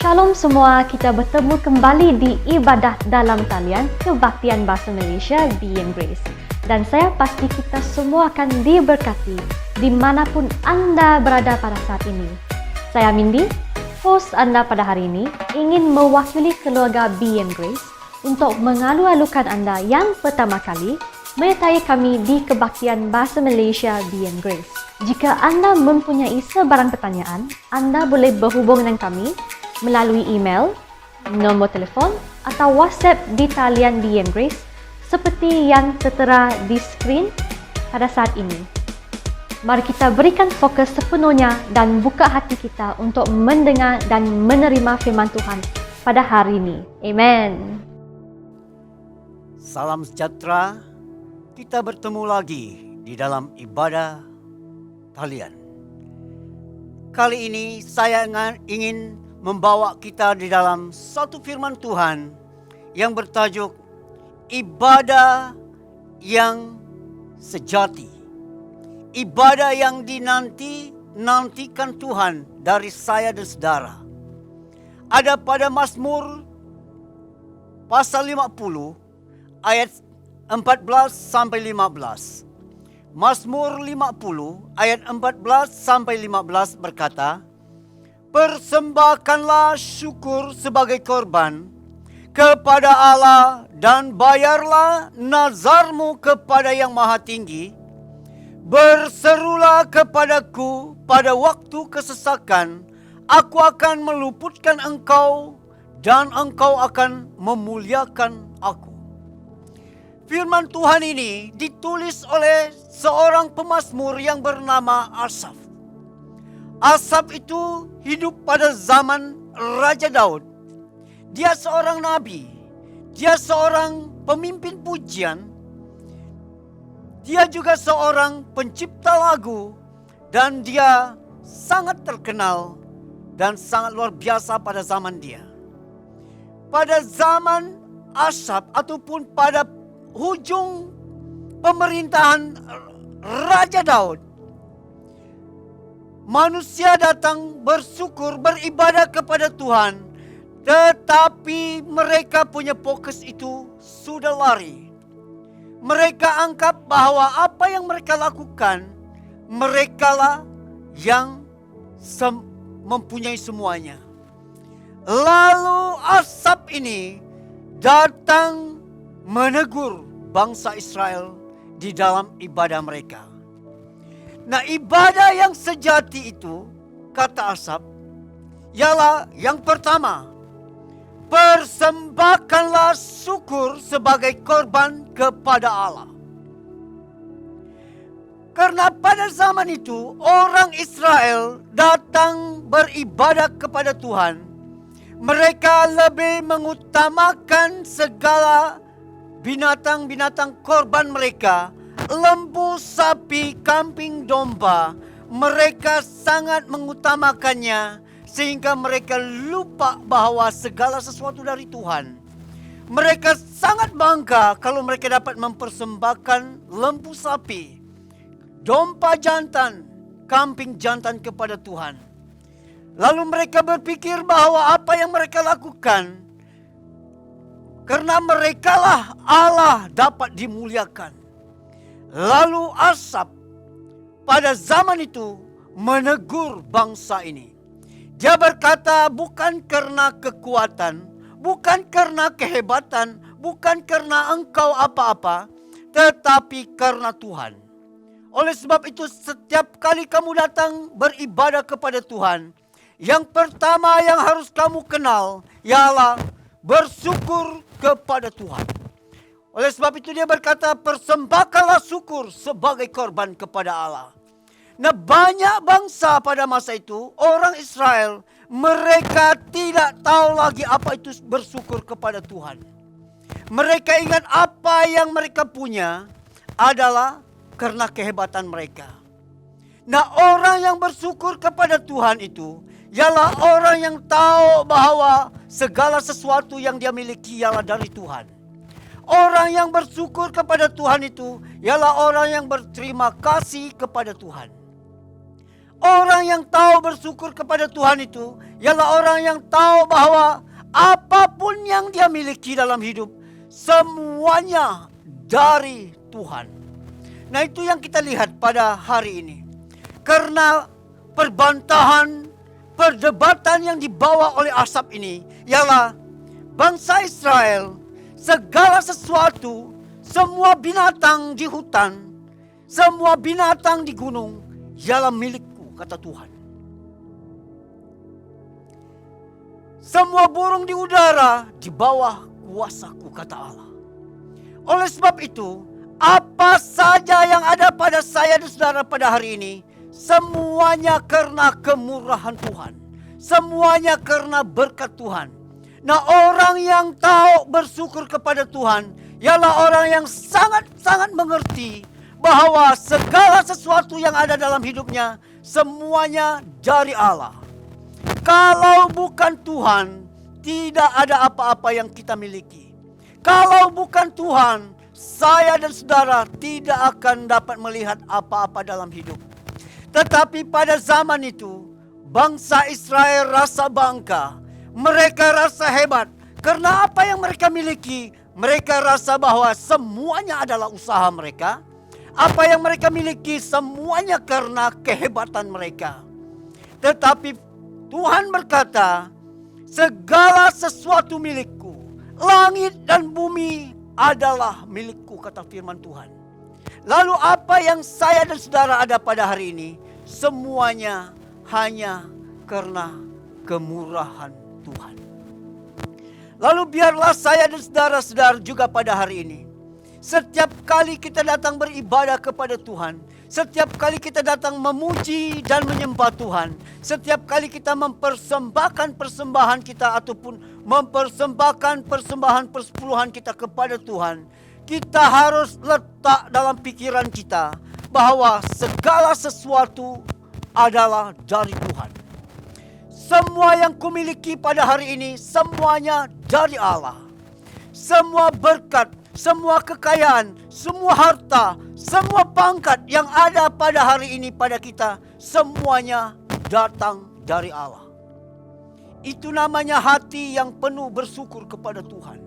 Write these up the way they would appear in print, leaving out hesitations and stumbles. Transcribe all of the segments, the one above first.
Shalom semua, kita bertemu kembali di ibadah dalam talian Kebaktian Bahasa Malaysia BM Grace. Dan saya pasti kita semua akan diberkati dimanapun anda berada pada saat ini. Saya Mindy, host anda pada hari ini, ingin mewakili keluarga BM Grace untuk mengalu-alukan anda yang pertama kali menyertai kami di Kebaktian Bahasa Malaysia BM Grace. Jika anda mempunyai sebarang pertanyaan, anda boleh berhubung dengan kami melalui email, nombor telefon atau WhatsApp di talian BM Grace seperti yang tertera di skrin pada saat ini. Mari kita berikan fokus sepenuhnya dan buka hati kita untuk mendengar dan menerima firman Tuhan pada hari ini. Amen. Salam sejahtera, kita bertemu lagi di dalam ibadah talian. Kali ini saya ingin membawa kita di dalam satu firman Tuhan yang bertajuk ibadah yang sejati. Ibadah yang dinantikan Tuhan dari saya dan saudara. Ada pada Mazmur pasal 50 ayat 14 sampai 15. Mazmur 50 ayat 14 sampai 15 berkata, persembahkanlah syukur sebagai korban kepada Allah dan bayarlah nazarmu kepada Yang Maha Tinggi. Berserulah kepadaku pada waktu kesesakan, aku akan meluputkan engkau dan engkau akan memuliakan aku. Firman Tuhan ini ditulis oleh seorang pemazmur yang bernama Asaf. Asaf itu hidup pada zaman Raja Daud. Dia seorang nabi. Dia seorang pemimpin pujian. Dia juga seorang pencipta lagu. Dan dia sangat terkenal dan sangat luar biasa pada zaman dia. Pada zaman Asaf ataupun pada hujung pemerintahan Raja Daud, manusia datang bersyukur, beribadah kepada Tuhan. Tetapi mereka punya fokus itu sudah lari. Mereka anggap bahwa apa yang mereka lakukan, merekalah yang mempunyai semuanya. Lalu Asaf ini datang menegur bangsa Israel di dalam ibadah mereka. Nah, ibadah yang sejati itu, kata Asaf, ialah yang pertama, persembahkanlah syukur sebagai korban kepada Allah. Karena pada zaman itu, orang Israel datang beribadah kepada Tuhan. Mereka lebih mengutamakan segala binatang-binatang korban mereka, lembu, sapi, kambing, domba. Mereka sangat mengutamakannya sehingga mereka lupa bahwa segala sesuatu dari Tuhan. Mereka sangat bangga kalau mereka dapat mempersembahkan lembu sapi, domba jantan, kambing jantan kepada Tuhan. Lalu mereka berpikir bahwa apa yang mereka lakukan, karena merekalah Allah dapat dimuliakan. Lalu Asaf pada zaman itu menegur bangsa ini. Dia berkata, bukan karena kekuatan, bukan karena kehebatan, bukan karena engkau apa-apa, tetapi karena Tuhan. Oleh sebab itu setiap kali kamu datang beribadah kepada Tuhan, yang pertama yang harus kamu kenal ialah bersyukur kepada Tuhan. Oleh sebab itu dia berkata, persembahkanlah syukur sebagai korban kepada Allah. Nah, banyak bangsa pada masa itu, orang Israel, mereka tidak tahu lagi apa itu bersyukur kepada Tuhan. Mereka ingat apa yang mereka punya adalah karena kehebatan mereka. Nah, orang yang bersyukur kepada Tuhan itu ialah orang yang tahu bahwa segala sesuatu yang dia miliki ialah dari Tuhan. Orang yang bersyukur kepada Tuhan itu ialah orang yang berterima kasih kepada Tuhan. Orang yang tahu bersyukur kepada Tuhan itu ialah orang yang tahu bahwa apapun yang dia miliki dalam hidup semuanya dari Tuhan. Nah, itu yang kita lihat pada hari ini. Karena perbantahan, perdebatan yang dibawa oleh Asaf ini ialah bangsa Israel, segala sesuatu, semua binatang di hutan, semua binatang di gunung ialah milikku, kata Tuhan. Semua burung di udara di bawah kuasaku, kata Allah. Oleh sebab itu, apa saja yang ada pada saya dan saudara pada hari ini, semuanya karena kemurahan Tuhan. Semuanya karena berkat Tuhan. Nah, orang yang tahu bersyukur kepada Tuhan ialah orang yang sangat-sangat mengerti bahwa segala sesuatu yang ada dalam hidupnya semuanya dari Allah. Kalau bukan Tuhan, tidak ada apa-apa yang kita miliki. Kalau bukan Tuhan, saya dan saudara tidak akan dapat melihat apa-apa dalam hidup. Tetapi pada zaman itu, bangsa Israel rasa bangga. Mereka rasa hebat. Karena apa yang mereka miliki, mereka rasa bahwa semuanya adalah usaha mereka. Apa yang mereka miliki, semuanya karena kehebatan mereka. Tetapi Tuhan berkata, segala sesuatu milikku. Langit dan bumi adalah milikku, kata firman Tuhan. Lalu apa yang saya dan saudara ada pada hari ini, semuanya hanya karena kemurahan Tuhan. Lalu biarlah saya dan saudara-saudara juga pada hari ini, setiap kali kita datang beribadah kepada Tuhan, setiap kali kita datang memuji dan menyembah Tuhan, setiap kali kita mempersembahkan persembahan kita ataupun mempersembahkan persembahan persepuluhan kita kepada Tuhan, kita harus letak dalam pikiran kita bahwa segala sesuatu adalah dari Tuhan. Semua yang kumiliki pada hari ini semuanya dari Allah. Semua berkat, semua kekayaan, semua harta, semua pangkat yang ada pada hari ini pada kita, semuanya datang dari Allah. Itu namanya hati yang penuh bersyukur kepada Tuhan.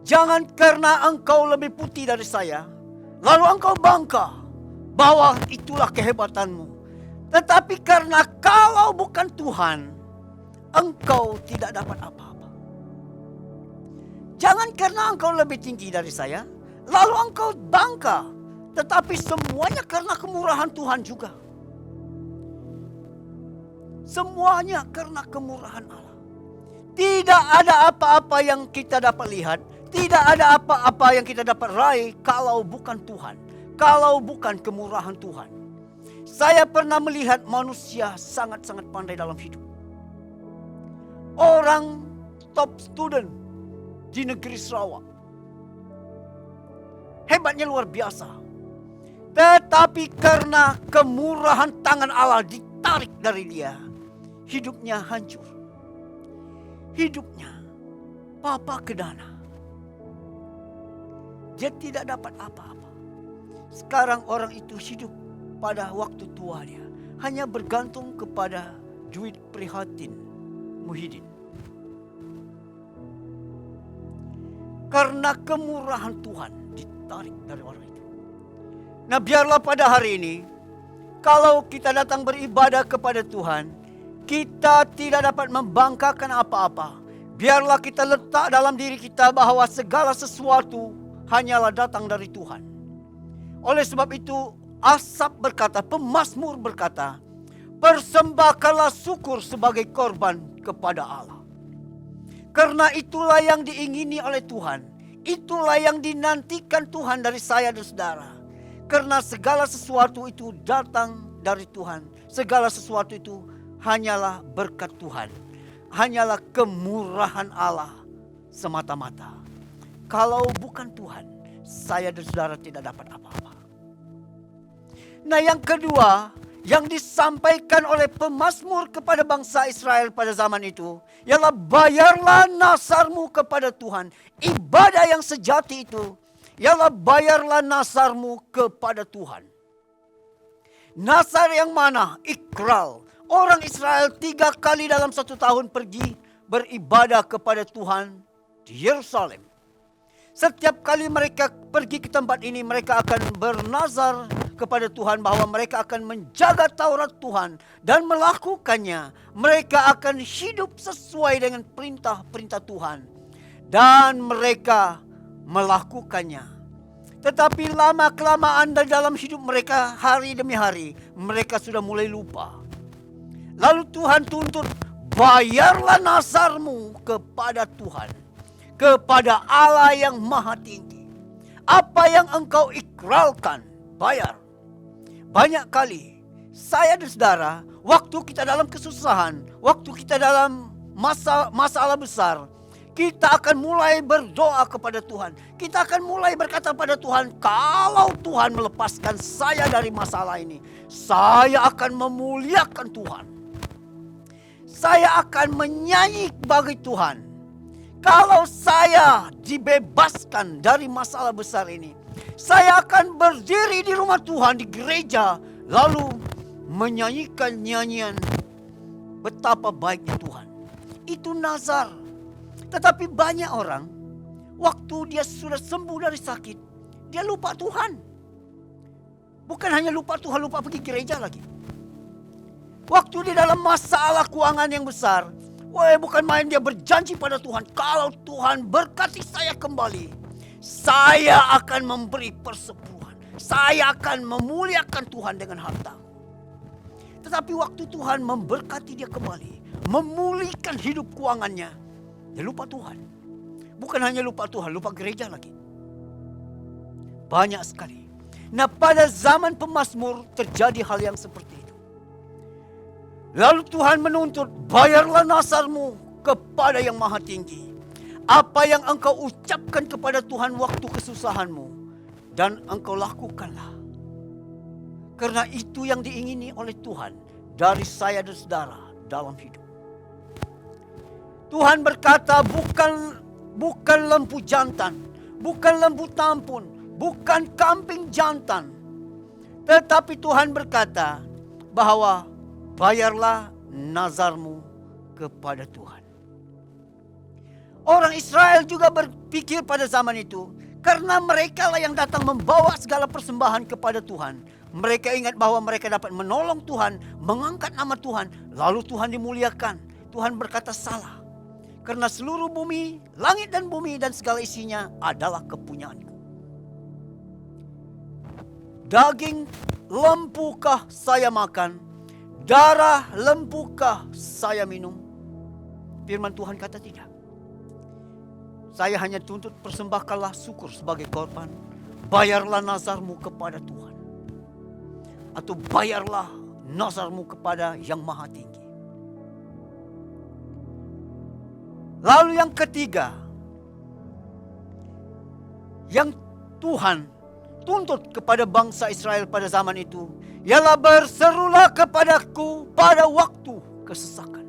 Jangan karena engkau lebih putih dari saya, lalu engkau bangga bahwa itulah kehebatanmu. Tetapi karena kalau bukan Tuhan, engkau tidak dapat apa-apa. Jangan karena engkau lebih tinggi dari saya, lalu engkau bangga. Tetapi semuanya karena kemurahan Tuhan juga. Semuanya karena kemurahan Allah. Tidak ada apa-apa yang kita dapat lihat. Tidak ada apa-apa yang kita dapat raih kalau bukan Tuhan. Kalau bukan kemurahan Tuhan. Saya pernah melihat manusia sangat-sangat pandai dalam hidup. Orang top student di negeri Sarawak. Hebatnya luar biasa. Tetapi karena kemurahan tangan Allah ditarik dari dia, hidupnya hancur. Hidupnya papa kedana. Dia tidak dapat apa-apa. Sekarang orang itu hidup pada waktu tua dia hanya bergantung kepada duit prihatin Muhyiddin. Karena kemurahan Tuhan ditarik dari orang itu. Nah, biarlah pada hari ini, kalau kita datang beribadah kepada Tuhan, kita tidak dapat membanggakan apa-apa. Biarlah kita letak dalam diri kita bahwa segala sesuatu hanyalah datang dari Tuhan. Oleh sebab itu, Asaf berkata, pemazmur berkata, persembahkanlah syukur sebagai korban kepada Allah. Karena itulah yang diingini oleh Tuhan. Itulah yang dinantikan Tuhan dari saya dan saudara. Karena segala sesuatu itu datang dari Tuhan. Segala sesuatu itu hanyalah berkat Tuhan. Hanyalah kemurahan Allah semata-mata. Kalau bukan Tuhan, saya dan saudara tidak dapat apa-apa. Nah, yang kedua yang disampaikan oleh pemazmur kepada bangsa Israel pada zaman itu ialah bayarlah nasarmu kepada Tuhan. Ibadah yang sejati itu ialah bayarlah nasarmu kepada Tuhan. Nasar yang mana? Ikral. Orang Israel 3 kali dalam 1 tahun pergi beribadah kepada Tuhan di Yerusalem. Setiap kali mereka pergi ke tempat ini, mereka akan bernazar kepada Tuhan bahwa mereka akan menjaga Taurat Tuhan dan melakukannya. Mereka akan hidup sesuai dengan perintah-perintah Tuhan dan mereka melakukannya. Tetapi lama-kelamaan dalam hidup mereka, hari demi hari, mereka sudah mulai lupa. Lalu Tuhan tuntut, bayarlah nasarmu kepada Tuhan, kepada Allah yang maha tinggi. Apa yang engkau ikrarkan, bayar. Banyak kali, saya dan saudara, waktu kita dalam kesusahan, waktu kita dalam masalah besar, kita akan mulai berdoa kepada Tuhan. Kita akan mulai berkata pada Tuhan, kalau Tuhan melepaskan saya dari masalah ini, saya akan memuliakan Tuhan. Saya akan menyanyi bagi Tuhan. Kalau saya dibebaskan dari masalah besar ini, saya akan berdiri di rumah Tuhan, di gereja, lalu menyanyikan nyanyian betapa baiknya Tuhan. Itu nazar. Tetapi banyak orang, waktu dia sudah sembuh dari sakit, dia lupa Tuhan. Bukan hanya lupa Tuhan, lupa pergi gereja lagi. Waktu di dalam masalah keuangan yang besar, bukan main dia berjanji pada Tuhan, kalau Tuhan berkati saya kembali, saya akan memberi persepuluhan. Saya akan memuliakan Tuhan dengan harta. Tetapi waktu Tuhan memberkati dia kembali, memulihkan hidup keuangannya, dia lupa Tuhan. Bukan hanya lupa Tuhan, lupa gereja lagi. Banyak sekali. Nah, pada zaman pemazmur terjadi hal yang seperti itu. Lalu Tuhan menuntut, bayarlah nasarmu kepada yang maha tinggi. Apa yang engkau ucapkan kepada Tuhan waktu kesusahanmu, dan engkau lakukanlah. Karena itu yang diingini oleh Tuhan dari saya dan saudara dalam hidup. Tuhan berkata, bukan lembu jantan, bukan lembu tampun, bukan kambing jantan. Tetapi Tuhan berkata bahwa bayarlah nazarmu kepada Tuhan. Orang Israel juga berpikir pada zaman itu, karena mereka lah yang datang membawa segala persembahan kepada Tuhan. Mereka ingat bahwa mereka dapat menolong Tuhan, mengangkat nama Tuhan, lalu Tuhan dimuliakan. Tuhan berkata salah. Karena seluruh bumi, langit dan bumi dan segala isinya adalah kepunyaanku. Daging lempukah saya makan? Darah lempukah saya minum? Firman Tuhan kata tidak. Saya hanya tuntut persembahkanlah syukur sebagai korban. Bayarlah nazarmu kepada Tuhan. Atau bayarlah nazarmu kepada yang maha tinggi. Lalu yang ketiga, yang Tuhan tuntut kepada bangsa Israel pada zaman itu, ialah berserulah kepadaku pada waktu kesesakan.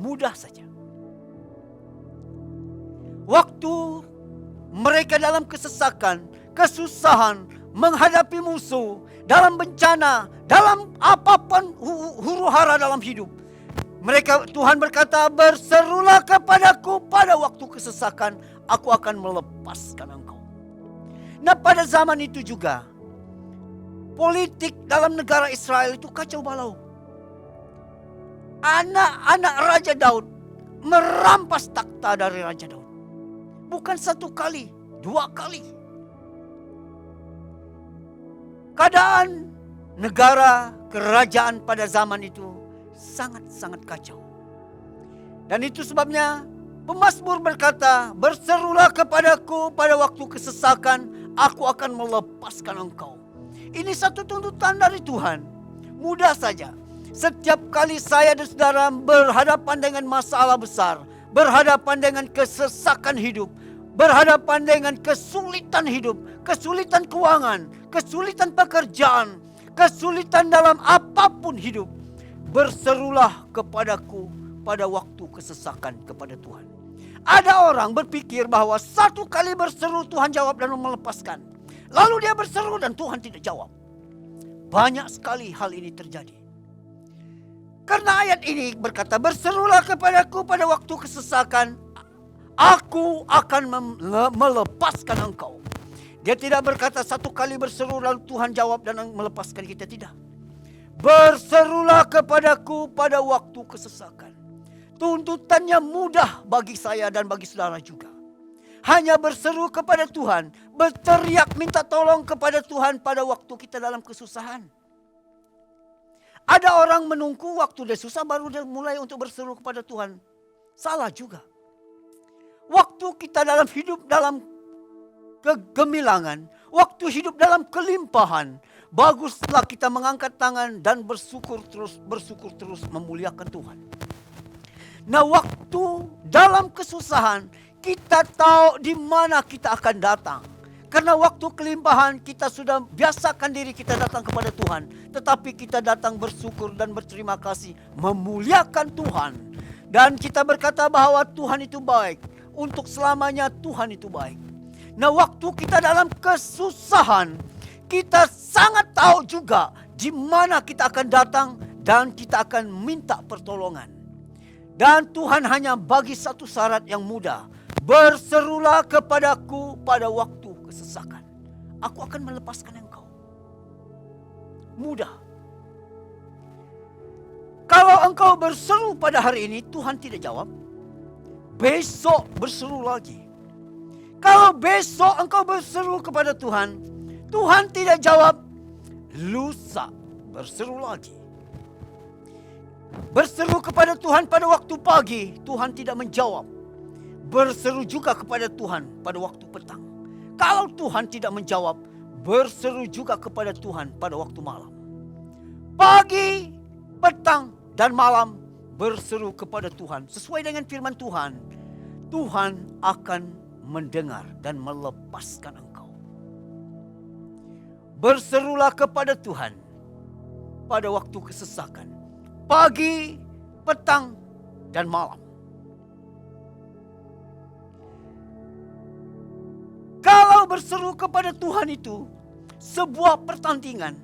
Mudah saja. Waktu mereka dalam kesesakan, kesusahan, menghadapi musuh, dalam bencana, dalam apapun huru hara dalam hidup, Tuhan berkata, berserulah kepadaku pada waktu kesesakan, aku akan melepaskan engkau. Nah, pada zaman itu juga, politik dalam negara Israel itu kacau balau. Anak-anak Raja Daud merampas takhta dari Raja Daud. Bukan 1 kali, 2 kali. Keadaan negara, kerajaan pada zaman itu sangat-sangat kacau. Dan itu sebabnya pemazmur berkata, berserulah kepadaku pada waktu kesesakan, aku akan melepaskan engkau. Ini satu tuntutan dari Tuhan. Mudah saja. Setiap kali saya dan saudara berhadapan dengan masalah besar, berhadapan dengan kesesakan hidup, berhadapan dengan kesulitan hidup, kesulitan keuangan, kesulitan pekerjaan, kesulitan dalam apapun hidup, berserulah kepadaku pada waktu kesesakan kepada Tuhan. Ada orang berpikir bahwa 1 kali berseru Tuhan jawab dan melepaskan. Lalu dia berseru dan Tuhan tidak jawab. Banyak sekali hal ini terjadi. Karena ayat ini berkata, berserulah kepadaku pada waktu kesesakan, aku akan melepaskan engkau. Dia tidak berkata 1 kali berseru lalu Tuhan jawab dan melepaskan kita, tidak. Berserulah kepadaku pada waktu kesesakan. Tuntutannya mudah bagi saya dan bagi saudara juga. Hanya berseru kepada Tuhan, berteriak minta tolong kepada Tuhan pada waktu kita dalam kesusahan. Ada orang menunggu waktu dia susah baru dia mulai untuk berseru kepada Tuhan. Salah juga. Waktu kita dalam hidup dalam kegemilangan, waktu hidup dalam kelimpahan, baguslah kita mengangkat tangan dan bersyukur terus memuliakan Tuhan. Nah, waktu dalam kesusahan kita tahu di mana kita akan datang. Karena waktu kelimpahan kita sudah biasakan diri kita datang kepada Tuhan. Tetapi kita datang bersyukur dan berterima kasih, memuliakan Tuhan. Dan kita berkata bahwa Tuhan itu baik. Untuk selamanya Tuhan itu baik. Nah, waktu kita dalam kesusahan, kita sangat tahu juga di mana kita akan datang dan kita akan minta pertolongan. Dan Tuhan hanya bagi satu syarat yang mudah. Berserulah kepadaku pada waktu kesesakan. Aku akan melepaskan engkau. Mudah. Kalau engkau berseru pada hari ini, Tuhan tidak jawab. Besok berseru lagi. Kalau besok engkau berseru kepada Tuhan, Tuhan tidak jawab. Lusa berseru lagi. Berseru kepada Tuhan pada waktu pagi, Tuhan tidak menjawab. Berseru juga kepada Tuhan pada waktu petang. Kalau Tuhan tidak menjawab, berseru juga kepada Tuhan pada waktu malam. Pagi, petang, dan malam berseru kepada Tuhan. Sesuai dengan firman Tuhan, Tuhan akan mendengar dan melepaskan engkau. Berserulah kepada Tuhan pada waktu kesesakan. Pagi, petang, dan malam. Kalau berseru kepada Tuhan itu sebuah pertandingan.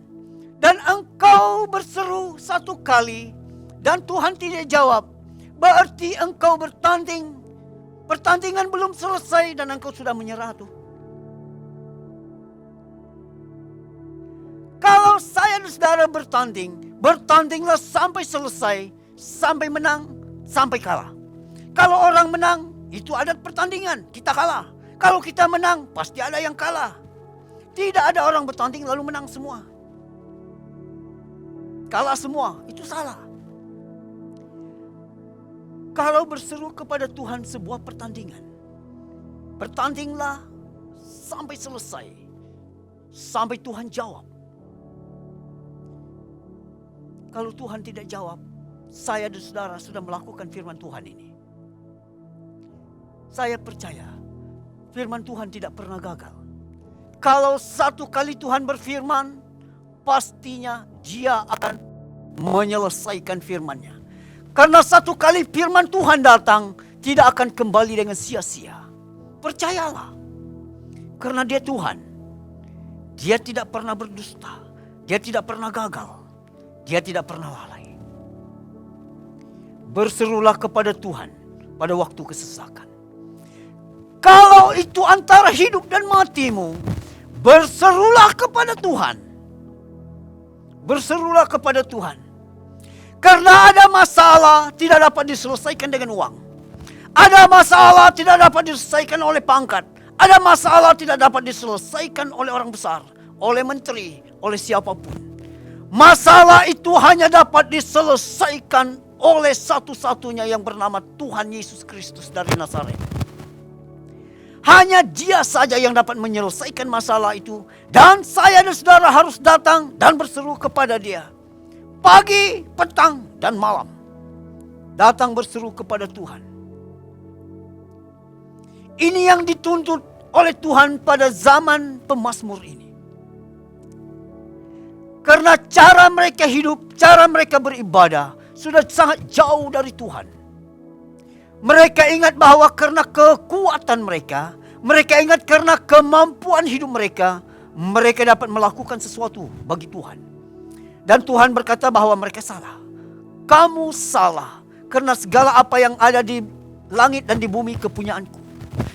Dan engkau berseru 1 kali dan Tuhan tidak jawab. Berarti engkau bertanding. Pertandingan belum selesai dan engkau sudah menyerah tuh. Kalau saya dan saudara bertanding, bertandinglah sampai selesai, sampai menang, sampai kalah. Kalau orang menang, itu ada pertandingan, kita kalah. Kalau kita menang, pasti ada yang kalah. Tidak ada orang bertanding lalu menang semua. Kalah semua, itu salah. Kalau berseru kepada Tuhan sebuah pertandingan, bertandinglah sampai selesai, sampai Tuhan jawab. Kalau Tuhan tidak jawab, saya dan saudara sudah melakukan firman Tuhan ini. Saya percaya firman Tuhan tidak pernah gagal. Kalau 1 kali Tuhan berfirman, pastinya Dia akan menyelesaikan firman-Nya. Karena 1 kali firman Tuhan datang, tidak akan kembali dengan sia-sia. Percayalah. Karena Dia Tuhan. Dia tidak pernah berdusta. Dia tidak pernah gagal. Dia tidak pernah lalai. Berserulah kepada Tuhan pada waktu kesesakan. Kalau itu antara hidup dan matimu, berserulah kepada Tuhan. Berserulah kepada Tuhan. Karena ada masalah tidak dapat diselesaikan dengan uang. Ada masalah tidak dapat diselesaikan oleh pangkat. Ada masalah tidak dapat diselesaikan oleh orang besar, oleh menteri, oleh siapapun. Masalah itu hanya dapat diselesaikan oleh satu-satunya yang bernama Tuhan Yesus Kristus dari Nazaret. Hanya Dia saja yang dapat menyelesaikan masalah itu. Dan saya dan saudara harus datang dan berseru kepada Dia. Pagi, petang, dan malam. Datang berseru kepada Tuhan. Ini yang dituntut oleh Tuhan pada zaman pemazmur ini. Karena cara mereka hidup, cara mereka beribadah sudah sangat jauh dari Tuhan. Mereka ingat bahwa karena kekuatan mereka ingat karena kemampuan hidup mereka dapat melakukan sesuatu bagi Tuhan. Dan Tuhan berkata bahwa mereka salah. Kamu salah, karena segala apa yang ada di langit dan di bumi kepunyaanku.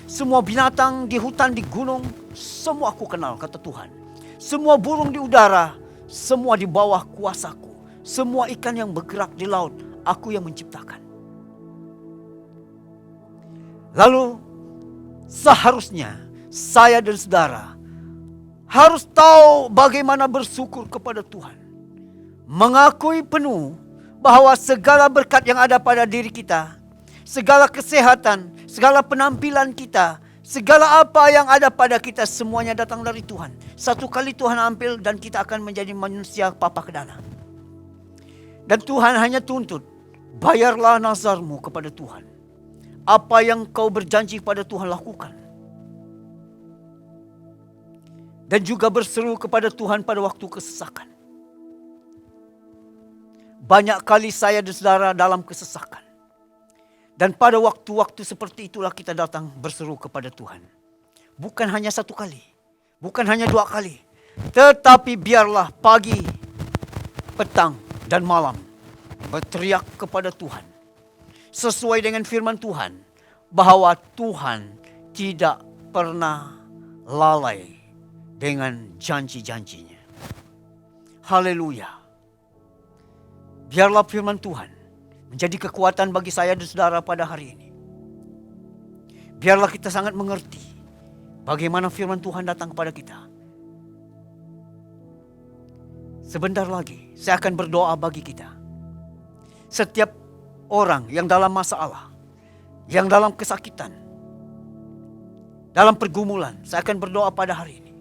Semua binatang di hutan, di gunung, semua aku kenal, kata Tuhan. Semua burung di udara, semua di bawah kuasaku. Semua ikan yang bergerak di laut, aku yang menciptakan. Lalu, seharusnya saya dan saudara harus tahu bagaimana bersyukur kepada Tuhan. Mengakui penuh bahwa segala berkat yang ada pada diri kita, segala kesehatan, segala penampilan kita, segala apa yang ada pada kita semuanya datang dari Tuhan. Satu kali Tuhan ambil dan kita akan menjadi manusia papak dana. Dan Tuhan hanya tuntut, bayarlah nazarmu kepada Tuhan. Apa yang kau berjanji pada Tuhan lakukan. Dan juga berseru kepada Tuhan pada waktu kesesakan. Banyak kali saya dan saudara dalam kesesakan. Dan pada waktu-waktu seperti itulah kita datang berseru kepada Tuhan. Bukan hanya satu kali. Bukan hanya dua kali. Tetapi biarlah pagi, petang, dan malam berteriak kepada Tuhan. Sesuai dengan firman Tuhan. Bahwa Tuhan tidak pernah lalai dengan janji-janjinya. Haleluya. Biarlah firman Tuhan menjadi kekuatan bagi saya dan saudara pada hari ini. Biarlah kita sangat mengerti bagaimana firman Tuhan datang kepada kita. Sebentar lagi saya akan berdoa bagi kita. Setiap orang yang dalam masalah, yang dalam kesakitan, dalam pergumulan, saya akan berdoa pada hari ini.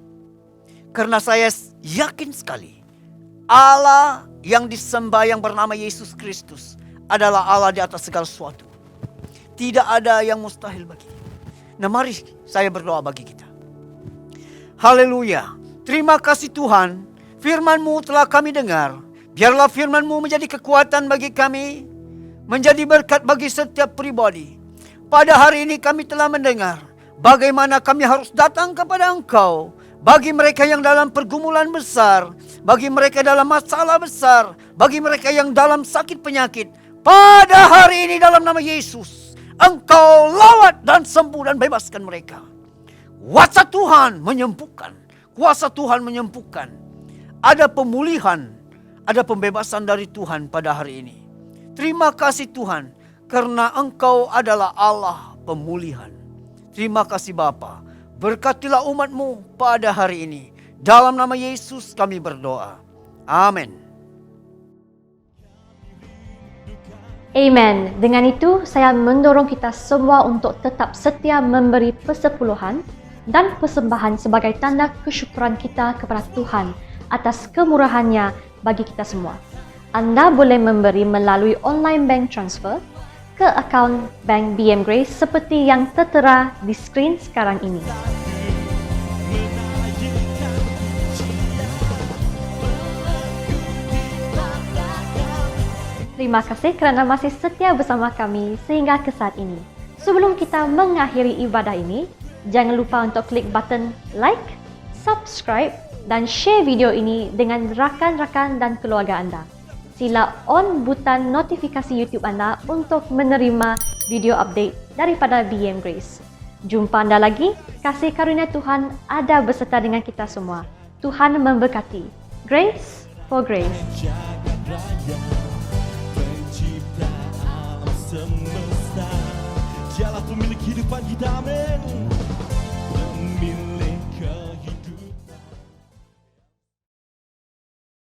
Karena saya yakin sekali Allah yang disembah yang bernama Yesus Kristus adalah Allah di atas segala sesuatu. Tidak ada yang mustahil bagi. Nah, mari saya berdoa bagi kita. Haleluya. Terima kasih Tuhan. Firman-Mu telah kami dengar. Biarlah firman-Mu menjadi kekuatan bagi kami. Menjadi berkat bagi setiap pribadi. Pada hari ini kami telah mendengar bagaimana kami harus datang kepada Engkau. Bagi mereka yang dalam pergumulan besar, bagi mereka dalam masalah besar, bagi mereka yang dalam sakit penyakit. Pada hari ini dalam nama Yesus, Engkau lawat dan sembuh dan bebaskan mereka. Kuasa Tuhan menyembuhkan, kuasa Tuhan menyembuhkan. Ada pemulihan, ada pembebasan dari Tuhan pada hari ini. Terima kasih Tuhan, karena Engkau adalah Allah pemulihan. Terima kasih Bapa. Berkatilah umat-Mu pada hari ini. Dalam nama Yesus kami berdoa. Amin. Amen. Dengan itu, saya mendorong kita semua untuk tetap setia memberi persepuluhan dan persembahan sebagai tanda kesyukuran kita kepada Tuhan atas kemurahannya bagi kita semua. Anda boleh memberi melalui online bank transfer ke akaun Bank BM Grace seperti yang tertera di skrin sekarang ini. Terima kasih kerana masih setia bersama kami sehingga ke saat ini. Sebelum kita mengakhiri ibadah ini, jangan lupa untuk klik button like, subscribe dan share video ini dengan rakan-rakan dan keluarga anda. Sila on butang notifikasi YouTube anda untuk menerima video update daripada BM Grace. Jumpa anda lagi, kasih karunia Tuhan ada beserta dengan kita semua. Tuhan memberkati. Grace for Grace. Pencipta alam semesta, jalan pemilik kehidupan kita, amin.